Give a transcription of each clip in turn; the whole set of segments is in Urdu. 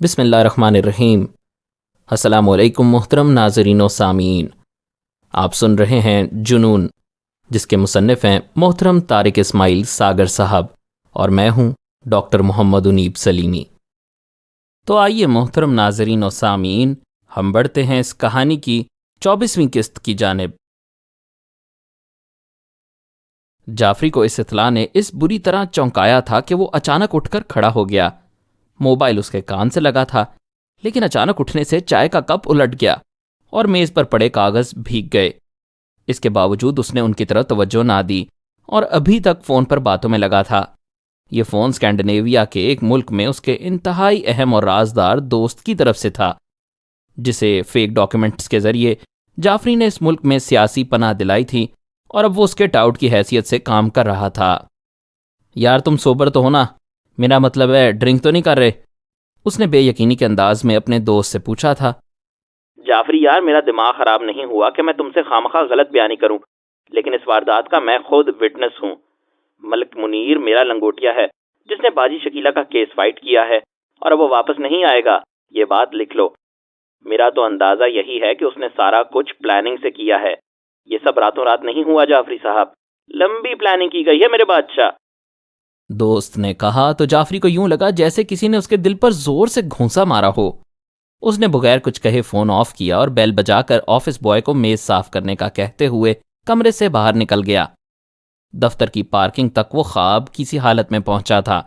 بسم اللہ الرحمن الرحیم۔ السلام علیکم محترم ناظرین و سامعین، آپ سن رہے ہیں جنون، جس کے مصنف ہیں محترم طارق اسماعیل ساگر صاحب، اور میں ہوں ڈاکٹر محمد انیب سلیمی۔ تو آئیے محترم ناظرین و سامعین، ہم بڑھتے ہیں اس کہانی کی 24ویں قسط کی جانب۔ جعفری کو اس اطلاع نے اس بری طرح چونکایا تھا کہ وہ اچانک اٹھ کر کھڑا ہو گیا۔ موبائل اس کے کان سے لگا تھا، لیکن اچانک اٹھنے سے چائے کا کپ الٹ گیا اور میز پر پڑے کاغذ بھیگ گئے۔ اس کے باوجود اس نے ان کی طرف توجہ نہ دی اور ابھی تک فون پر باتوں میں لگا تھا۔ یہ فون اسکینڈینیویا کے ایک ملک میں اس کے انتہائی اہم اور رازدار دوست کی طرف سے تھا، جسے فیک ڈاکیومنٹس کے ذریعے جعفری نے اس ملک میں سیاسی پناہ دلائی تھی، اور اب وہ اس کے ٹاؤٹ کی حیثیت سے کام کر رہا تھا۔ یار تم سوبر تو ہونا، میرا مطلب ہے ڈرنک تو نہیں کر رہے؟ اس نے بے یقینی کے انداز میں اپنے دوست سے پوچھا تھا۔ جعفری یار، میرا دماغ خراب نہیں ہوا کہ میں تم سے خامخواہ غلط بیانی کروں، لیکن اس واردات کا میں خود وٹنس ہوں۔ ملک منیر میرا لنگوٹیا ہے جس نے باجی شکیلہ کا کیس فائٹ کیا ہے، اور اب وہ واپس نہیں آئے گا، یہ بات لکھ لو۔ میرا تو اندازہ یہی ہے کہ اس نے سارا کچھ پلاننگ سے کیا ہے۔ یہ سب راتوں رات نہیں ہوا جعفری صاحب، لمبی پلاننگ کی گئی ہے میرے بادشاہ۔ دوست نے کہا تو جعفری کو یوں لگا جیسے کسی نے اس کے دل پر زور سے گھونسا مارا ہو۔ اس نے بغیر کچھ کہے فون آف کیا اور بیل بجا کر آفس بوائے کو میز صاف کرنے کا کہتے ہوئے کمرے سے باہر نکل گیا۔ دفتر کی پارکنگ تک وہ خواب کسی حالت میں پہنچا تھا،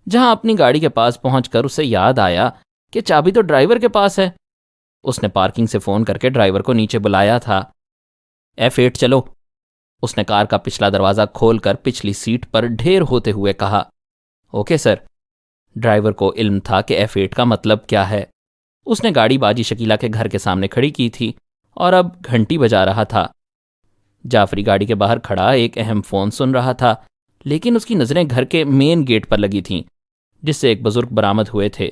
جہاں اپنی گاڑی کے پاس پہنچ کر اسے یاد آیا کہ چابی تو ڈرائیور کے پاس ہے۔ اس نے پارکنگ سے فون کر کے ڈرائیور کو نیچے بلایا تھا۔ F8 چلو، اس نے کار کا پچھلا دروازہ کھول کر پچھلی سیٹ پر ڈھیر ہوتے ہوئے کہا۔ Okay sir. ڈرائیور کو علم تھا کہ F8 کا مطلب کیا ہے۔ اس نے گاڑی باجی شکیلہ کے گھر کے سامنے کھڑی کی تھی اور اب گھنٹی بجا رہا تھا۔ جعفری گاڑی کے باہر کھڑا ایک اہم فون سن رہا تھا، لیکن اس کی نظریں گھر کے مین گیٹ پر لگی تھیں، جس سے ایک بزرگ برآمد ہوئے تھے،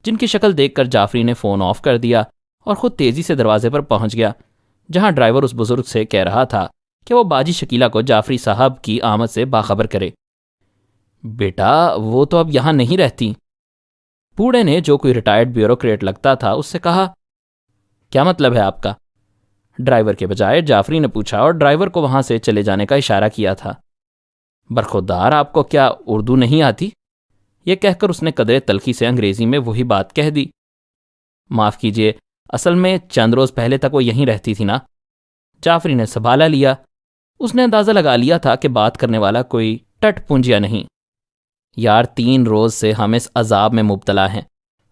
جن کی شکل دیکھ کر جعفری نے فون آف کر دیا اور خود تیزی سے دروازے پر پہنچ گیا، جہاں ڈرائیور اس بزرگ سے کہہ رہا تھا کہ وہ باجی شکیلہ کو جعفری صاحب کی آمد سے باخبر کرے۔ بیٹا وہ تو اب یہاں نہیں رہتی۔ بوڑھے نے، جو کوئی ریٹائرڈ بیوروکریٹ لگتا تھا، اس سے کہا، کیا مطلب ہے آپ کا؟ ڈرائیور کے بجائے جعفری نے پوچھا اور ڈرائیور کو وہاں سے چلے جانے کا اشارہ کیا تھا۔ برخودار، آپ کو کیا اردو نہیں آتی؟ یہ کہہ کر اس نے قدرے تلخی سے انگریزی میں وہی بات کہہ دی۔ معاف کیجئے، اصل میں چند روز پہلے تک وہ یہیں رہتی تھی نا۔ جعفری نے سنبھالا لیا۔ اس نے اندازہ لگا لیا تھا کہ بات کرنے والا کوئی ٹٹ پونجیا نہیں۔ یار 3 روز سے ہم اس عذاب میں مبتلا ہیں۔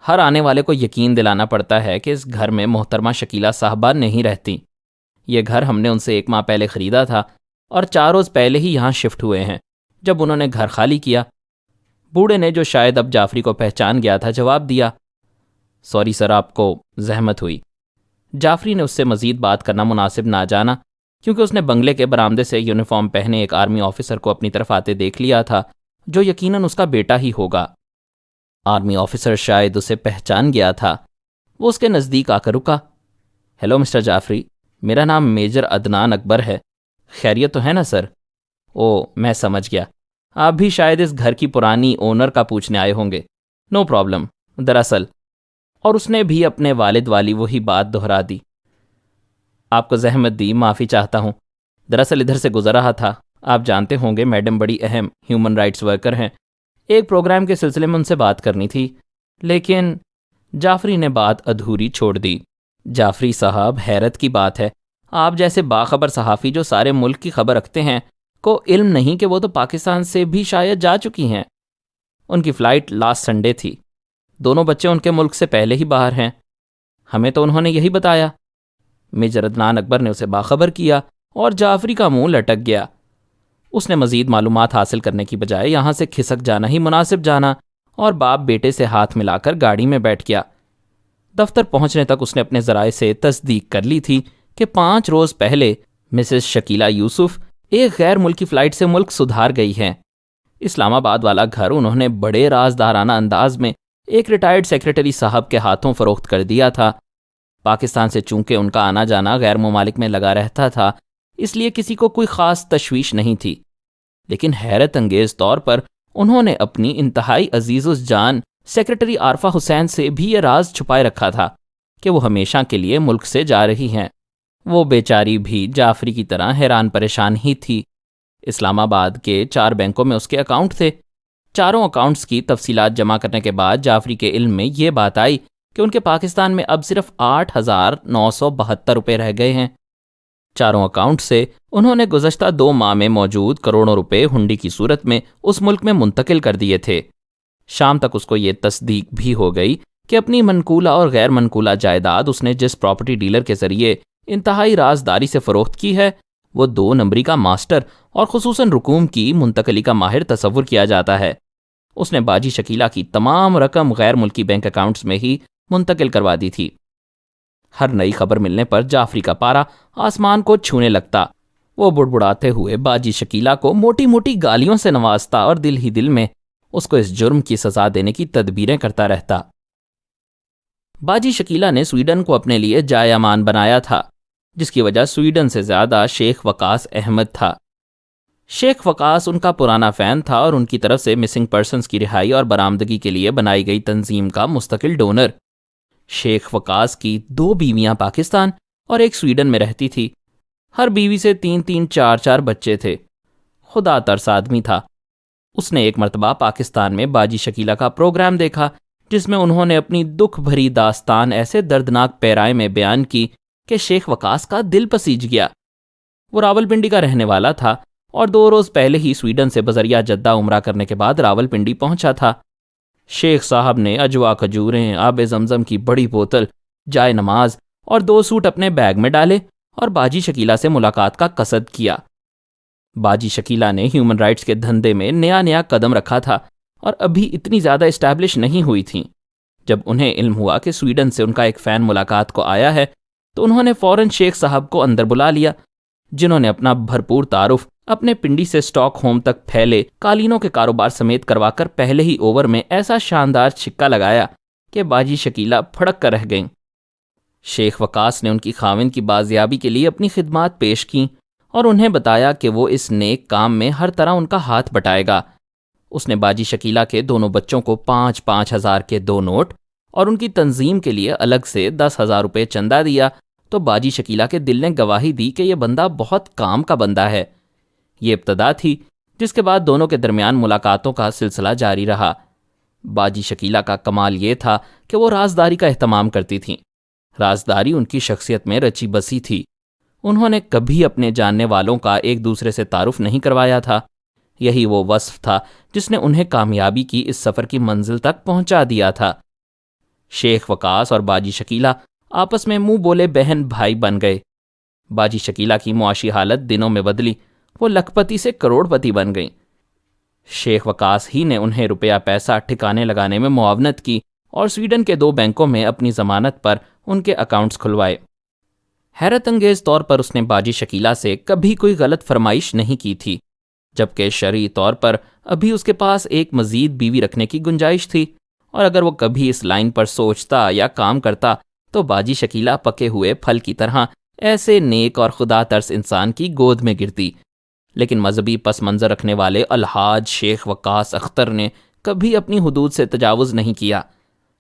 ہر آنے والے کو یقین دلانا پڑتا ہے کہ اس گھر میں محترمہ شکیلہ صاحبہ نہیں رہتی۔ یہ گھر ہم نے ان سے 1 ماہ پہلے خریدا تھا اور 4 روز پہلے ہی یہاں شفٹ ہوئے ہیں، جب انہوں نے گھر خالی کیا۔ بوڑھے نے، جو شاید اب جعفری کو پہچان گیا تھا، جواب دیا، سوری سر، آپ کو زحمت ہوئی۔ جعفری نے اس سے مزید بات کرنا مناسب نہ جانا، کیونکہ اس نے بنگلے کے برآمدے سے یونیفارم پہنے ایک آرمی آفیسر کو اپنی طرف آتے دیکھ لیا تھا، جو یقیناً اس کا بیٹا ہی ہوگا۔ آرمی آفیسر شاید اسے پہچان گیا تھا۔ وہ اس کے نزدیک آ کر رکا۔ ہیلو مسٹر جعفری، میرا نام میجر عدنان اکبر ہے۔ خیریت تو ہے نا سر؟ او، میں سمجھ گیا، آپ بھی شاید اس گھر کی پرانی اونر کا پوچھنے آئے ہوں گے۔ No problem. دراصل، اور اس نے بھی اپنے والد والی وہی بات دہرا دی۔ آپ کو زحمت دی، معافی چاہتا ہوں۔ دراصل ادھر سے گزر رہا تھا، آپ جانتے ہوں گے میڈم بڑی اہم ہیومن رائٹس ورکر ہیں، ایک پروگرام کے سلسلے میں ان سے بات کرنی تھی، لیکن جعفری نے بات ادھوری چھوڑ دی۔ جعفری صاحب، حیرت کی بات ہے، آپ جیسے باخبر صحافی جو سارے ملک کی خبر رکھتے ہیں کو علم نہیں کہ وہ تو پاکستان سے بھی شاید جا چکی ہیں۔ ان کی فلائٹ لاسٹ سنڈے تھی، دونوں بچے ان کے ملک سے پہلے ہی باہر ہیں۔ ہمیں تو انہوں نے یہی بتایا۔ میجر عدنان اکبر نے اسے باخبر کیا اور جعفری کا منہ لٹک گیا۔ اس نے مزید معلومات حاصل کرنے کی بجائے یہاں سے کھسک جانا ہی مناسب جانا اور باپ بیٹے سے ہاتھ ملا کر گاڑی میں بیٹھ گیا۔ دفتر پہنچنے تک اس نے اپنے ذرائع سے تصدیق کر لی تھی کہ 5 روز پہلے مسز شکیلہ یوسف ایک غیر ملکی فلائٹ سے ملک سدھار گئی ہیں۔ اسلام آباد والا گھر انہوں نے بڑے رازدارانہ انداز میں ایک ریٹائرڈ سیکریٹری صاحب کے ہاتھوں فروخت کر دیا تھا۔ پاکستان سے چونکہ ان کا آنا جانا غیر ممالک میں لگا رہتا تھا، اس لیے کسی کو کوئی خاص تشویش نہیں تھی، لیکن حیرت انگیز طور پر انہوں نے اپنی انتہائی عزیز الجان سیکرٹری عارفہ حسین سے بھی یہ راز چھپائے رکھا تھا کہ وہ ہمیشہ کے لیے ملک سے جا رہی ہیں۔ وہ بیچاری بھی جعفری کی طرح حیران پریشان ہی تھی۔ اسلام آباد کے 4 بینکوں میں اس کے اکاؤنٹ تھے۔ چاروں اکاؤنٹس کی تفصیلات جمع کرنے کے بعد جعفری کے علم میں یہ بات آئی کہ ان کے پاکستان میں اب صرف 8,972 روپے رہ گئے ہیں۔ چاروں اکاؤنٹ سے انہوں نے گزشتہ 2 ماہ میں موجود کروڑوں روپے ہنڈی کی صورت میں اس ملک میں منتقل کر دیے تھے۔ شام تک اس کو یہ تصدیق بھی ہو گئی کہ اپنی منقولہ اور غیر منقولہ جائیداد اس نے جس پراپرٹی ڈیلر کے ذریعے انتہائی رازداری سے فروخت کی ہے وہ 2 نمبری کا ماسٹر اور خصوصاً رقوم کی منتقلی کا ماہر تصور کیا جاتا ہے۔ اس نے باجی شکیلہ کی تمام رقم غیر ملکی بینک اکاؤنٹس میں ہی منتقل کروا دی تھی۔ ہر نئی خبر ملنے پر جعفری کا پارا آسمان کو چھونے لگتا۔ وہ بڑبڑاتے ہوئے باجی شکیلہ کو موٹی موٹی گالیوں سے نوازتا اور دل ہی دل میں اس کو اس جرم کی سزا دینے کی تدبیریں کرتا رہتا۔ باجی شکیلہ نے سویڈن کو اپنے لیے جائے امان بنایا تھا، جس کی وجہ سویڈن سے زیادہ شیخ وقاص احمد تھا۔ شیخ وقاص ان کا پرانا فین تھا اور ان کی طرف سے مسنگ پرسنز کی رہائی اور برآمدگی کے لیے بنائی گئی تنظیم کا مستقل ڈونر۔ شیخ وقاص کی 2 بیویاں پاکستان اور 1 سویڈن میں رہتی تھی۔ ہر بیوی سے 3 4 بچے تھے۔ خدا ترس آدمی تھا۔ اس نے ایک مرتبہ پاکستان میں باجی شکیلہ کا پروگرام دیکھا جس میں انہوں نے اپنی دکھ بھری داستان ایسے دردناک پیرائے میں بیان کی کہ شیخ وقاص کا دل پسیج گیا۔ وہ راولپنڈی کا رہنے والا تھا اور 2 روز پہلے ہی سویڈن سے بذریعہ جدہ عمرہ کرنے کے بعد راولپنڈی پہنچا تھا۔ شیخ صاحب نے اجوا کھجوریں، آب زمزم کی بڑی بوتل، جائے نماز اور 2 سوٹ اپنے بیگ میں ڈالے اور باجی شکیلہ سے ملاقات کا قصد کیا۔ باجی شکیلہ نے ہیومن رائٹس کے دھندے میں نیا قدم رکھا تھا اور ابھی اتنی زیادہ اسٹیبلش نہیں ہوئی تھیں۔ جب انہیں علم ہوا کہ سویڈن سے ان کا ایک فین ملاقات کو آیا ہے تو انہوں نے فوراً شیخ صاحب کو اندر بلا لیا، جنہوں نے اپنا بھرپور تعارف اپنے پنڈی سے اسٹاک ہوم تک پھیلے قالینوں کے کاروبار سمیت کروا کر پہلے ہی اوور میں ایسا شاندار چھکا لگایا کہ باجی شکیلہ پھڑک کر رہ گئیں۔ شیخ وقاص نے ان کی خاوند کی بازیابی کے لیے اپنی خدمات پیش کیں اور انہیں بتایا کہ وہ اس نیک کام میں ہر طرح ان کا ہاتھ بٹائے گا۔ اس نے باجی شکیلہ کے دونوں بچوں کو 5,000 ہزار کے 2 نوٹ اور ان کی تنظیم کے لیے الگ سے 10,000 روپے چندہ دیا تو باجی شکیلہ کے دل نے گواہی دی کہ یہ بندہ بہت کام کا بندہ ہے۔ یہ ابتدا تھی، جس کے بعد دونوں کے درمیان ملاقاتوں کا سلسلہ جاری رہا۔ باجی شکیلہ کا کمال یہ تھا کہ وہ رازداری کا اہتمام کرتی تھیں۔ رازداری ان کی شخصیت میں رچی بسی تھی۔ انہوں نے کبھی اپنے جاننے والوں کا ایک دوسرے سے تعارف نہیں کروایا تھا۔ یہی وہ وصف تھا جس نے انہیں کامیابی کی اس سفر کی منزل تک پہنچا دیا تھا۔ شیخ وقاص اور باجی شکیلہ آپس میں منہ بولے بہن بھائی بن گئے۔ باجی شکیلہ کی معاشی حالت دنوں میں بدلی، وہ لکھپتی سے کروڑ پتی بن گئیں۔ شیخ وقاص ہی نے انہیں روپیہ پیسہ ٹھکانے لگانے میں معاونت کی اور سویڈن کے 2 بینکوں میں اپنی ضمانت پر ان کے اکاؤنٹس کھلوائے۔ حیرت انگیز طور پر اس نے باجی شکیلہ سے کبھی کوئی غلط فرمائش نہیں کی تھی، جبکہ شرعی طور پر ابھی اس کے پاس ایک مزید بیوی رکھنے کی گنجائش تھی، اور اگر وہ کبھی اس لائن پر سوچتا یا کام کرتا تو باجی شکیلہ پکے ہوئے پھل کی طرح ایسے نیک اور خدا ترس انسان کی گود میں گرتی۔ لیکن مذہبی پس منظر رکھنے والے الحاج شیخ وقاص اختر نے کبھی اپنی حدود سے تجاوز نہیں کیا۔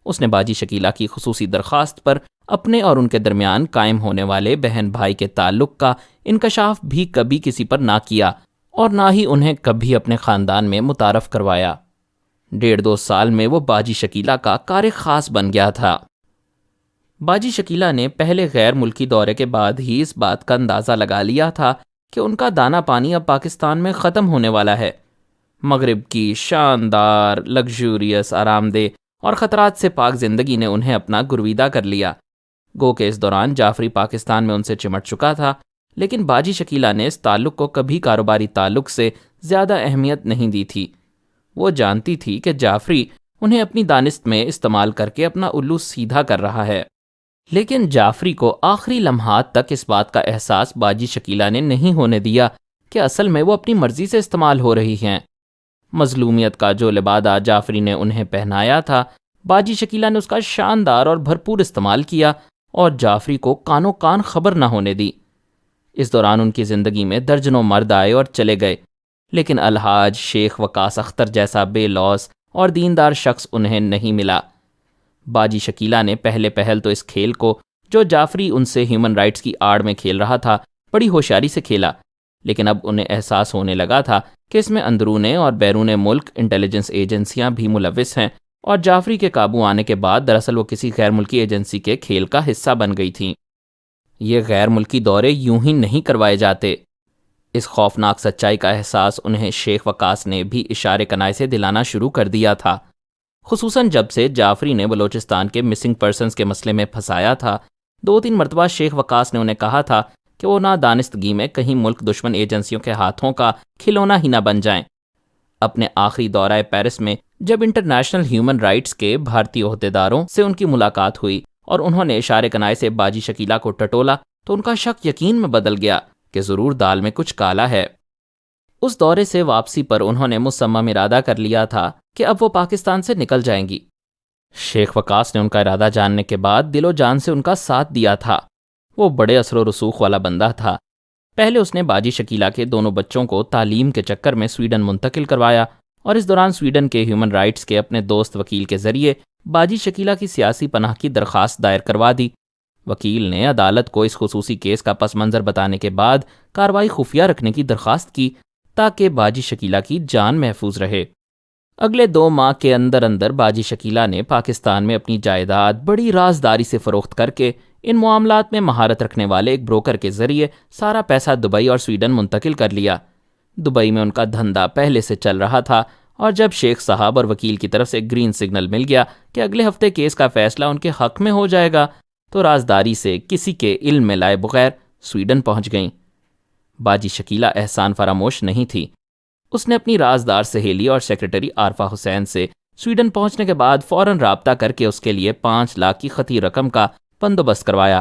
اس نے باجی شکیلہ کی خصوصی درخواست پر اپنے اور ان کے درمیان قائم ہونے والے بہن بھائی کے تعلق کا انکشاف بھی کبھی کسی پر نہ کیا اور نہ ہی انہیں کبھی اپنے خاندان میں متعارف کروایا۔ 1.5-2 سال میں وہ باجی شکیلہ کا کار خاص بن گیا تھا۔ باجی شکیلہ نے پہلے غیر ملکی دورے کے بعد ہی اس بات کا اندازہ لگا لیا تھا کہ ان کا دانہ پانی اب پاکستان میں ختم ہونے والا ہے۔ مغرب کی شاندار، لگژوریس، آرام دہ اور خطرات سے پاک زندگی نے انہیں اپنا گرویدہ کر لیا۔ گو کہ اس دوران جعفری پاکستان میں ان سے چمٹ چکا تھا، لیکن باجی شکیلہ نے اس تعلق کو کبھی کاروباری تعلق سے زیادہ اہمیت نہیں دی تھی۔ وہ جانتی تھی کہ جعفری انہیں اپنی دانست میں استعمال کر کے اپنا الو سیدھا کر رہا ہے، لیکن جعفری کو آخری لمحات تک اس بات کا احساس باجی شکیلہ نے نہیں ہونے دیا کہ اصل میں وہ اپنی مرضی سے استعمال ہو رہی ہیں۔ مظلومیت کا جو لبادہ جعفری نے انہیں پہنایا تھا، باجی شکیلہ نے اس کا شاندار اور بھرپور استعمال کیا اور جعفری کو کانوں کان خبر نہ ہونے دی۔ اس دوران ان کی زندگی میں درجنوں مرد آئے اور چلے گئے، لیکن الحاج شیخ وقاص اختر جیسا بے لوث اور دیندار شخص انہیں نہیں ملا۔ باجی شکیلہ نے پہلے پہل تو اس کھیل کو، جو جعفری ان سے ہیومن رائٹس کی آڑ میں کھیل رہا تھا، بڑی ہوشیاری سے کھیلا، لیکن اب انہیں احساس ہونے لگا تھا کہ اس میں اندرون اور بیرون ملک انٹیلیجنس ایجنسیاں بھی ملوث ہیں، اور جعفری کے قابو آنے کے بعد دراصل وہ کسی غیر ملکی ایجنسی کے کھیل کا حصہ بن گئی تھیں۔ یہ غیر ملکی دورے یوں ہی نہیں کروائے جاتے۔ اس خوفناک سچائی کا احساس انہیں شیخ وقاص نے بھی اشارے کنائے سے دلانا شروع کر دیا تھا، خصوصاً جب سے جعفری نے بلوچستان کے مسنگ پرسنز کے مسئلے میں پھنسایا تھا۔ 2-3 مرتبہ شیخ وقاص نے انہیں کہا تھا کہ وہ نادانستگی میں کہیں ملک دشمن ایجنسیوں کے ہاتھوں کا کھلونا ہی نہ بن جائیں۔ اپنے آخری دورہ پیرس میں جب انٹرنیشنل ہیومن رائٹس کے بھارتی عہدیداروں سے ان کی ملاقات ہوئی اور انہوں نے اشارے کنائے سے باجی شکیلہ کو ٹٹولا، تو ان کا شک یقین میں بدل گیا کہ ضرور دال میں کچھ کالا ہے۔ اس دورے سے واپسی پر انہوں نے مصمم ارادہ کر لیا تھا کہ اب وہ پاکستان سے نکل جائیں گی۔ شیخ وقاص نے ان کا ارادہ جاننے کے بعد دل و جان سے ان کا ساتھ دیا تھا۔ وہ بڑے اثر و رسوخ والا بندہ تھا۔ پہلے اس نے باجی شکیلہ کے دونوں بچوں کو تعلیم کے چکر میں سویڈن منتقل کروایا، اور اس دوران سویڈن کے ہیومن رائٹس کے اپنے دوست وکیل کے ذریعے باجی شکیلہ کی سیاسی پناہ کی درخواست دائر کروا دی۔ وکیل نے عدالت کو اس خصوصی کیس کا پس منظر بتانے کے بعد کارروائی خفیہ رکھنے کی درخواست کی تاکہ باجی شکیلہ کی جان محفوظ رہے۔ اگلے 2 ماہ کے اندر اندر باجی شکیلہ نے پاکستان میں اپنی جائیداد بڑی رازداری سے فروخت کر کے ان معاملات میں مہارت رکھنے والے ایک بروکر کے ذریعے سارا پیسہ دبئی اور سویڈن منتقل کر لیا۔ دبئی میں ان کا دھندا پہلے سے چل رہا تھا، اور جب شیخ صاحب اور وکیل کی طرف سے گرین سگنل مل گیا کہ اگلے ہفتے کیس کا فیصلہ ان کے حق میں ہو جائے گا، تو رازداری سے کسی کے علم میں لائے بغیر سویڈن پہنچ گئیں۔ باجی شکیلہ احسان فراموش نہیں تھی۔ اس نے اپنی رازدار سہیلی اور سیکرٹری عارفہ حسین سے سویڈن پہنچنے کے بعد فوراً رابطہ کر کے اس کے لیے 5 لاکھ کی خطی رقم کا بندوبست کروایا۔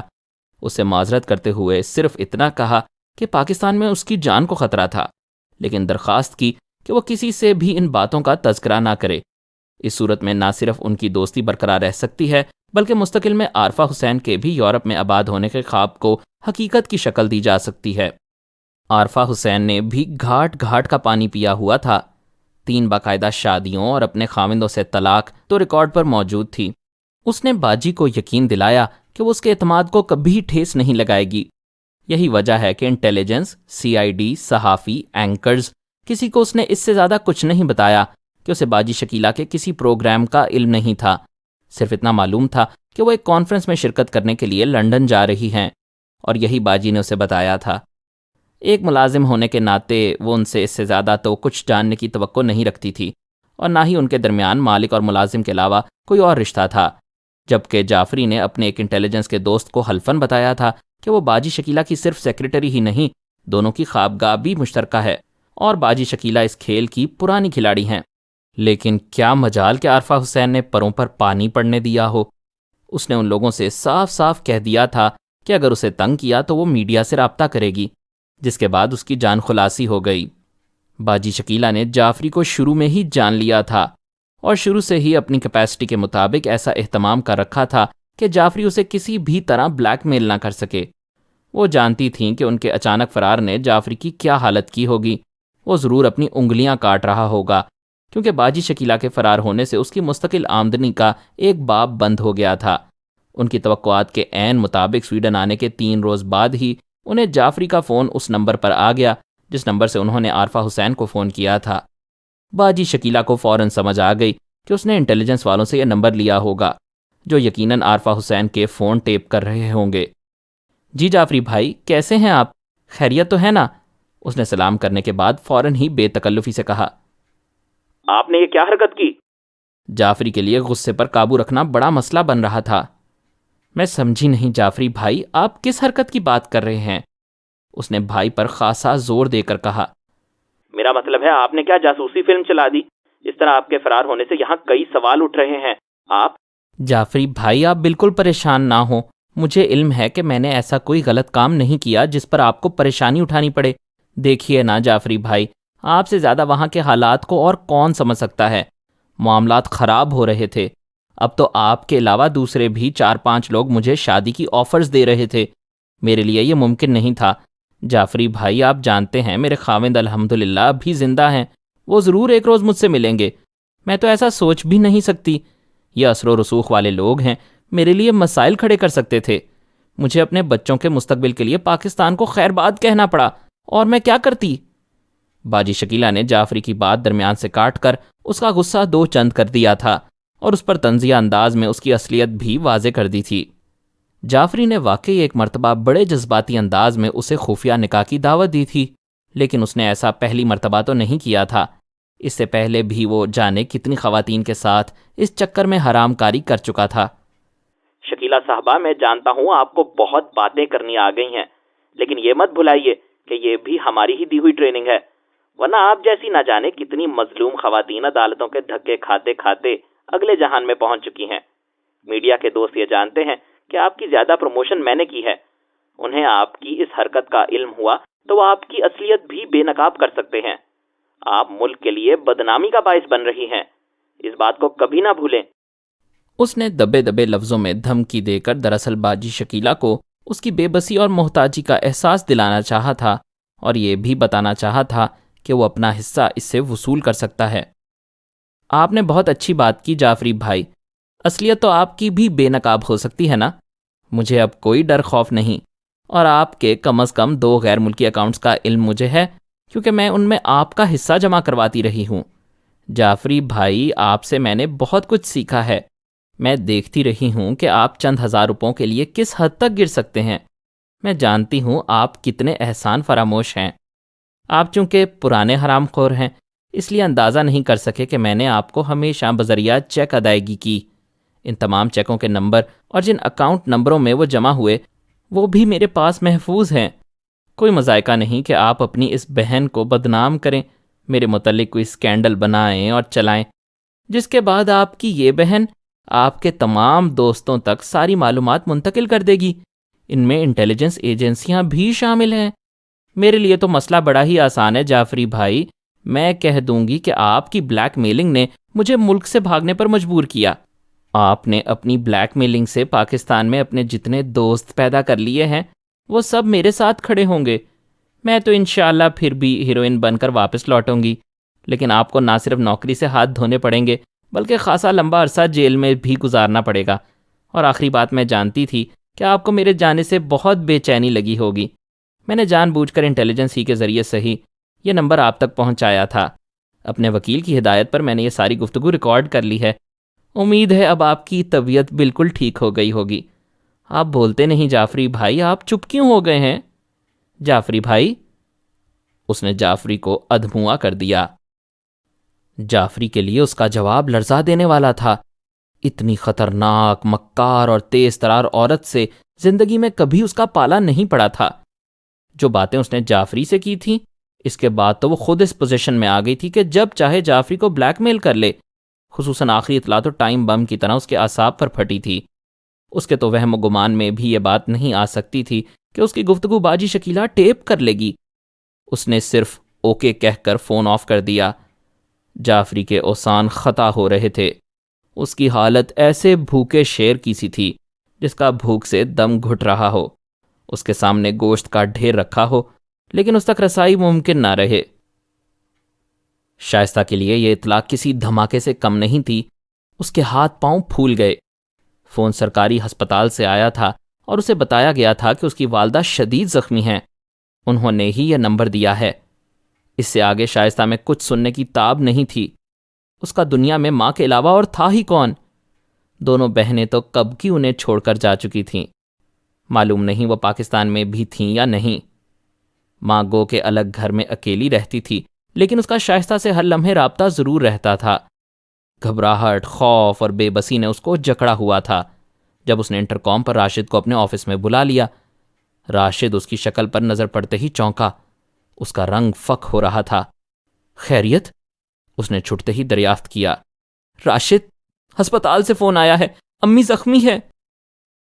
اسے معذرت کرتے ہوئے صرف اتنا کہا کہ پاکستان میں اس کی جان کو خطرہ تھا، لیکن درخواست کی کہ وہ کسی سے بھی ان باتوں کا تذکرہ نہ کرے۔ اس صورت میں نہ صرف ان کی دوستی برقرار رہ سکتی ہے، بلکہ مستقل میں عارفہ حسین کے بھی یورپ میں آباد ہونے کے خواب کو حقیقت کی شکل دی جا سکتی ہے۔ عارفہ حسین نے بھی گھاٹ گھاٹ کا پانی پیا ہوا تھا۔ 3 باقاعدہ شادیوں اور اپنے خاوندوں سے طلاق تو ریکارڈ پر موجود تھی۔ اس نے باجی کو یقین دلایا کہ وہ اس کے اعتماد کو کبھی ٹھیس نہیں لگائے گی۔ یہی وجہ ہے کہ انٹیلیجنس، CID، صحافی، اینکرز، کسی کو اس نے اس سے زیادہ کچھ نہیں بتایا کہ اسے باجی شکیلہ کے کسی پروگرام کا علم نہیں تھا۔ صرف اتنا معلوم تھا کہ وہ ایک کانفرنس میں شرکت کرنے کے لیے لندن جا رہی ہیں، اور یہی باجی نے اسے بتایا تھا۔ ایک ملازم ہونے کے ناطے وہ ان سے اس سے زیادہ تو کچھ جاننے کی توقع نہیں رکھتی تھی، اور نہ ہی ان کے درمیان مالک اور ملازم کے علاوہ کوئی اور رشتہ تھا، جبکہ جعفری نے اپنے ایک انٹیلیجنس کے دوست کو حلفاً بتایا تھا کہ وہ باجی شکیلہ کی صرف سیکرٹری ہی نہیں، دونوں کی خوابگاہ بھی مشترکہ ہے، اور باجی شکیلہ اس کھیل کی پرانی کھلاڑی ہیں۔ لیکن کیا مجال کہ عارفہ حسین نے پروں پر پانی پڑنے دیا ہو۔ اس نے ان لوگوں سے صاف صاف کہہ دیا تھا کہ اگر اسے تنگ کیا تو وہ میڈیا سے رابطہ کرے گی، جس کے بعد اس کی جان خلاصی ہو گئی۔ باجی شکیلہ نے جعفری کو شروع میں ہی جان لیا تھا، اور شروع سے ہی اپنی کیپیسٹی کے مطابق ایسا اہتمام کر رکھا تھا کہ جعفری اسے کسی بھی طرح بلیک میل نہ کر سکے۔ وہ جانتی تھیں کہ ان کے اچانک فرار نے جعفری کی کیا حالت کی ہوگی۔ وہ ضرور اپنی انگلیاں کاٹ رہا ہوگا، کیونکہ باجی شکیلہ کے فرار ہونے سے اس کی مستقل آمدنی کا ایک باب بند ہو گیا تھا۔ ان کی توقعات کے عین مطابق سویڈن آنے کے 3 روز بعد ہی انہیں جعفری کا فون اس نمبر پر آ گیا جس نمبر سے انہوں نے عارفہ حسین کو فون کیا تھا۔ باجی شکیلہ کو فوراً سمجھ آ گئی کہ اس نے انٹیلیجنس والوں سے یہ نمبر لیا ہوگا، جو یقیناً عارفہ حسین کے فون ٹیپ کر رہے ہوں گے۔ جی جعفری بھائی، کیسے ہیں آپ؟ خیریت تو ہے نا؟ اس نے سلام کرنے کے بعد فوراً ہی بے تکلفی سے کہا۔ آپ نے یہ کیا حرکت کی؟ جعفری کے لیے غصے پر قابو رکھنا بڑا مسئلہ بن رہا تھا۔ میں سمجھی نہیں جعفری بھائی، آپ کس حرکت کی بات کر رہے ہیں؟ اس نے بھائی پر خاصا زور دے کر کہا۔ میرا مطلب ہے آپ نے کیا جاسوسی فلم چلا دی؟ اس طرح آپ کے فرار ہونے سے یہاں کئی سوال اٹھ رہے ہیں۔ آپ جعفری بھائی، آپ بالکل پریشان نہ ہوں، مجھے علم ہے کہ میں نے ایسا کوئی غلط کام نہیں کیا جس پر آپ کو پریشانی اٹھانی پڑے۔ دیکھیے نا جعفری بھائی، آپ سے زیادہ وہاں کے حالات کو اور کون سمجھ سکتا ہے؟ معاملات خراب ہو رہے تھے۔ اب تو آپ کے علاوہ دوسرے بھی 4-5 لوگ مجھے شادی کی آفرز دے رہے تھے۔ میرے لیے یہ ممکن نہیں تھا۔ جعفری بھائی، آپ جانتے ہیں میرے خاوند الحمدللہ ابھی زندہ ہیں، وہ ضرور ایک روز مجھ سے ملیں گے۔ میں تو ایسا سوچ بھی نہیں سکتی. یہ اثر و رسوخ والے لوگ ہیں، میرے لیے مسائل کھڑے کر سکتے تھے. مجھے اپنے بچوں کے مستقبل کے لیے پاکستان کو خیر بات کہنا پڑا، اور میں کیا کرتی؟ باجی شکیلہ نے جعفری کی بات درمیان سے کاٹ کر اس کا غصہ دو چند کر دیا تھا اور اس پر طنزیہ انداز میں اس کی اصلیت بھی واضح کر دی تھی. جعفری نے واقعی ایک مرتبہ بڑے جذباتی انداز میں اسے خفیہ نکاح کی دعوت دی تھی، لیکن اس نے ایسا پہلی مرتبہ تو نہیں کیا تھا. اس سے پہلے بھی وہ جانے کتنی خواتین کے ساتھ اس چکر میں حرام کاری کر چکا تھا. شکیلہ صاحبہ، میں جانتا ہوں آپ کو بہت باتیں کرنی آ گئی ہیں، لیکن یہ مت بھلائیے کہ یہ بھی ہماری ہی دی ہوئی ٹریننگ ہے، ورنہ آپ جیسی نہ جانے کتنی مظلوم خواتین عدالتوں کے دھکے کھاتے کھاتے اگلے جہان میں پہنچ چکی ہیں. میڈیا کے دوست یہ جانتے ہیں کہ آپ کی زیادہ پروموشن میں نے کی ہے. انہیں آپ کی اس حرکت کا علم ہوا تو وہ آپ کی اصلیت بھی بے نقاب کر سکتے ہیں. آپ ملک کے لیے بدنامی کا باعث بن رہی ہیں، اس بات کو کبھی نہ بھولیں. اس نے دبے دبے لفظوں میں دھمکی دے کر دراصل باجی شکیلہ کو اس کی بے بسی اور محتاجی کا احساس دلانا چاہا تھا، اور یہ بھی بتانا چاہا تھا کہ وہ اپنا حصہ اس سے وصول کر سکتا ہے. آپ نے بہت اچھی بات کی جعفری بھائی، اصلیت تو آپ کی بھی بے نقاب ہو سکتی ہے نا. مجھے اب کوئی ڈر خوف نہیں، اور آپ کے کم از کم 2 غیر ملکی اکاؤنٹس کا علم مجھے ہے، کیونکہ میں ان میں آپ کا حصہ جمع کرواتی رہی ہوں. جعفری بھائی، آپ سے میں نے بہت کچھ سیکھا ہے. میں دیکھتی رہی ہوں کہ آپ چند ہزار روپوں کے لیے کس حد تک گر سکتے ہیں. میں جانتی ہوں آپ کتنے احسان فراموش ہیں. آپ چونکہ پرانے حرام خور ہیں، اس لیے اندازہ نہیں کر سکے کہ میں نے آپ کو ہمیشہ بذریعہ چیک ادائیگی کی. ان تمام چیکوں کے نمبر اور جن اکاؤنٹ نمبروں میں وہ جمع ہوئے وہ بھی میرے پاس محفوظ ہیں. کوئی مذائقہ نہیں کہ آپ اپنی اس بہن کو بدنام کریں، میرے متعلق کوئی اسکینڈل بنائیں اور چلائیں، جس کے بعد آپ کی یہ بہن آپ کے تمام دوستوں تک ساری معلومات منتقل کر دے گی. ان میں انٹیلیجنس ایجنسیاں بھی شامل ہیں. میرے لیے تو مسئلہ بڑا ہی آسان ہے جعفری بھائی. میں کہہ دوں گی کہ آپ کی بلیک میلنگ نے مجھے ملک سے بھاگنے پر مجبور کیا. آپ نے اپنی بلیک میلنگ سے پاکستان میں اپنے جتنے دوست پیدا کر لیے ہیں وہ سب میرے ساتھ کھڑے ہوں گے. میں تو انشاءاللہ پھر بھی ہیروئن بن کر واپس لوٹوں گی، لیکن آپ کو نہ صرف نوکری سے ہاتھ دھونے پڑیں گے بلکہ خاصا لمبا عرصہ جیل میں بھی گزارنا پڑے گا. اور آخری بات، میں جانتی تھی کہ آپ کو میرے جانے سے بہت بے چینی لگی ہوگی. میں نے جان بوجھ کر انٹیلیجنس ہی کے ذریعے صحیح یہ نمبر آپ تک پہنچایا تھا. اپنے وکیل کی ہدایت پر میں نے یہ ساری گفتگو ریکارڈ کر لی ہے. امید ہے اب آپ کی طبیعت بالکل ٹھیک ہو گئی ہوگی. آپ بولتے نہیں جعفری بھائی، آپ چپ کیوں ہو گئے ہیں؟ جعفری بھائی، اس نے جعفری کو ادھموا کر دیا. جعفری کے لیے اس کا جواب لرزا دینے والا تھا. اتنی خطرناک، مکار اور تیز ترار عورت سے زندگی میں کبھی اس کا پالا نہیں پڑا تھا. جو باتیں اس نے جعفری سے کی تھیں، اس کے بعد تو وہ خود اس پوزیشن میں آ گئی تھی کہ جب چاہے جعفری کو بلیک میل کر لے. خصوصاً آخری اطلاع تو ٹائم بم کی طرح اس کے اعصاب پر پھٹی تھی. اس کے تو وہم و گمان میں بھی یہ بات نہیں آ سکتی تھی کہ اس کی گفتگو باجی شکیلہ ٹیپ کر لے گی. اس نے صرف اوکے کہہ کر فون آف کر دیا. جعفری کے اوسان خطا ہو رہے تھے. اس کی حالت ایسے بھوکے شیر کی سی تھی جس کا بھوک سے دم گھٹ رہا ہو. اس کے سامنے گوشت کا ڈھیر رکھا ہو لیکن اس تک رسائی ممکن نہ رہے. شائستہ کے لیے یہ اطلاع کسی دھماکے سے کم نہیں تھی. اس کے ہاتھ پاؤں پھول گئے. فون سرکاری ہسپتال سے آیا تھا اور اسے بتایا گیا تھا کہ اس کی والدہ شدید زخمی ہیں. انہوں نے ہی یہ نمبر دیا ہے. اس سے آگے شائستہ میں کچھ سننے کی تاب نہیں تھی. اس کا دنیا میں ماں کے علاوہ اور تھا ہی کون؟ دونوں بہنیں تو کب کی انہیں چھوڑ کر جا چکی تھیں. معلوم نہیں وہ پاکستان میں بھی تھیں یا نہیں. ماں گو کے الگ گھر میں اکیلی رہتی تھی، لیکن اس کا شائستہ سے ہر لمحے رابطہ ضرور رہتا تھا. گھبراہٹ، خوف اور بے بسی نے اس کو جکڑا ہوا تھا. جب اس نے انٹرکام پر راشد کو اپنے آفس میں بلا لیا، راشد اس کی شکل پر نظر پڑتے ہی چونکا. اس کا رنگ فک ہو رہا تھا. خیریت؟ اس نے چھٹتے ہی دریافت کیا. راشد، ہسپتال سے فون آیا ہے، امی زخمی ہے.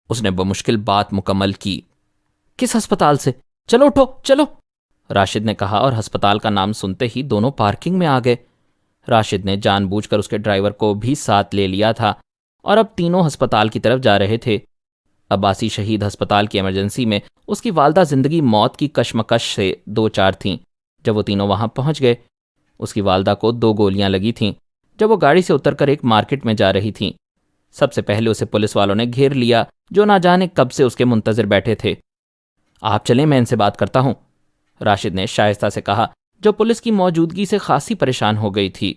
اس نے بمشکل بات مکمل کی. کس ہسپتال سے؟ چلو اٹھو چلو، راشد نے کہا، اور ہسپتال کا نام سنتے ہی دونوں پارکنگ میں آ گئے. راشد نے جان بوجھ کر اس کے ڈرائیور کو بھی ساتھ لے لیا تھا اور اب تینوں ہسپتال کی طرف جا رہے تھے. عباسی شہید ہسپتال کی ایمرجنسی میں اس کی والدہ زندگی موت کی کشمکش سے دو چار تھیں. جب وہ تینوں وہاں پہنچ گئے، اس کی والدہ کو 2 گولیاں لگی تھیں جب وہ گاڑی سے اتر کر ایک مارکیٹ میں جا رہی تھیں۔ سب سے پہلے اسے پولیس والوں نے گھیر لیا جو نہ جانے کب سے اس کے منتظر بیٹھے تھے۔ آپ چلیں، میں ان سے بات کرتا ہوں، راشد نے شائستہ سے کہا جو پولیس کی موجودگی سے خاصی پریشان ہو گئی تھی۔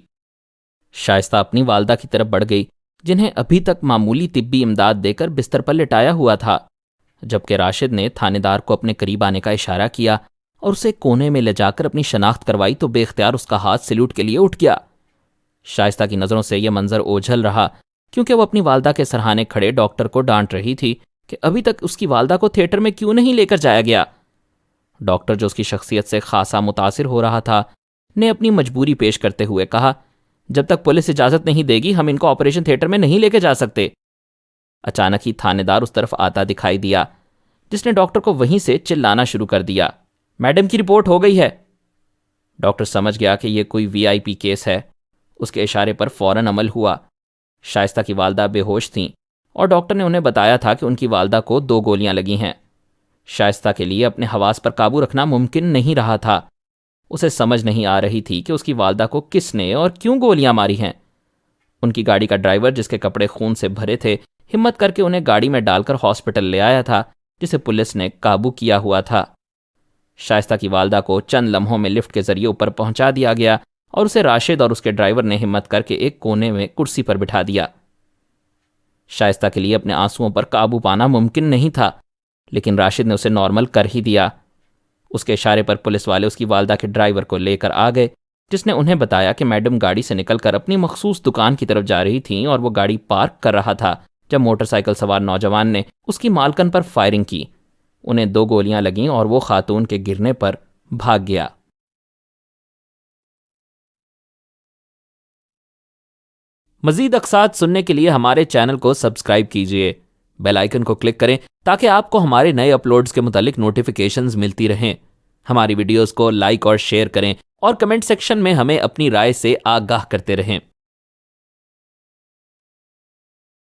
شائستہ اپنی والدہ کی طرف بڑھ گئی جنہیں ابھی تک معمولی طبی امداد دے کر بستر پر لٹایا ہوا تھا، جبکہ راشد نے تھانے دار کو اپنے قریب آنے کا اشارہ کیا اور اسے کونے میں لے جا کر اپنی شناخت کروائی تو بے اختیار اس کا ہاتھ سلیوٹ کے لیے اٹھ گیا۔ شائستہ کی نظروں سے یہ منظر اوجھل رہا کیونکہ وہ اپنی والدہ کے سرہانے کھڑے ڈاکٹر کو ڈانٹ رہی تھی کہ ابھی تک اس کی والدہ کو تھیٹر میں کیوں نہیں لے کر جایا گیا۔ ڈاکٹر جو اس کی شخصیت سے خاصا متاثر ہو رہا تھا نے اپنی مجبوری پیش کرتے ہوئے کہا جب تک پولیس اجازت نہیں دے گی ہم ان کو آپریشن تھیٹر میں نہیں لے کے جا سکتے۔ اچانک ہی تھانے دار اس طرف آتا دکھائی دیا جس نے ڈاکٹر کو وہیں سے چلانا شروع کر دیا۔ میڈم کی رپورٹ ہو گئی ہے۔ ڈاکٹر سمجھ گیا کہ یہ کوئی وی آئی پی کیس ہے۔ اس کے اشارے پر فوراً عمل ہوا۔ شائستہ کی والدہ بے ہوش تھیں اور ڈاکٹر نے انہیں بتایا تھا کہ ان کی والدہ کو 2 گولیاں لگی ہیں۔ شائستہ کے لیے اپنے حواس پر قابو رکھنا ممکن نہیں رہا تھا۔ اسے سمجھ نہیں آ رہی تھی کہ اس کی والدہ کو کس نے اور کیوں گولیاں ماری ہیں۔ ان کی گاڑی کا ڈرائیور جس کے کپڑے خون سے بھرے تھے ہمت کر کے انہیں گاڑی میں ڈال کر ہاسپٹل لے آیا تھا جسے پولیس نے قابو کیا ہوا تھا۔ شائستہ کی والدہ کو چند لمحوں میں لفٹ کے ذریعے اوپر پہنچا دیا گیا اور اسے راشد اور اس کے ڈرائیور نے ہمت کر کے ایک کونے میں کرسی پر بٹھا دیا۔ شائستہ کے لیے اپنے آنسوؤں پر قابو پانا ممکن نہیں تھا، لیکن راشد نے اسے نارمل کر ہی دیا۔ اس کے اشارے پر پولیس والے اس کی والدہ کے ڈرائیور کو لے کر آ گئے جس نے انہیں بتایا کہ میڈم گاڑی سے نکل کر اپنی مخصوص دکان کی طرف جا رہی تھیں اور وہ گاڑی پارک کر رہا تھا جب موٹر سائیکل سوار نوجوان نے اس کی مالکن پر فائرنگ کی۔ انہیں 2 گولیاں لگیں اور وہ خاتون کے گرنے پر بھاگ گیا۔ مزید اقساط سننے کے لیے ہمارے چینل کو سبسکرائب کیجیے، بیل آئیکن کو کلک کریں تاکہ آپ کو ہمارے نئے اپلوڈز کے متعلق نوٹیفیکیشنز ملتی رہیں۔ ہماری ویڈیوز کو لائک اور شیئر کریں اور کمنٹ سیکشن میں ہمیں اپنی رائے سے آگاہ کرتے رہیں۔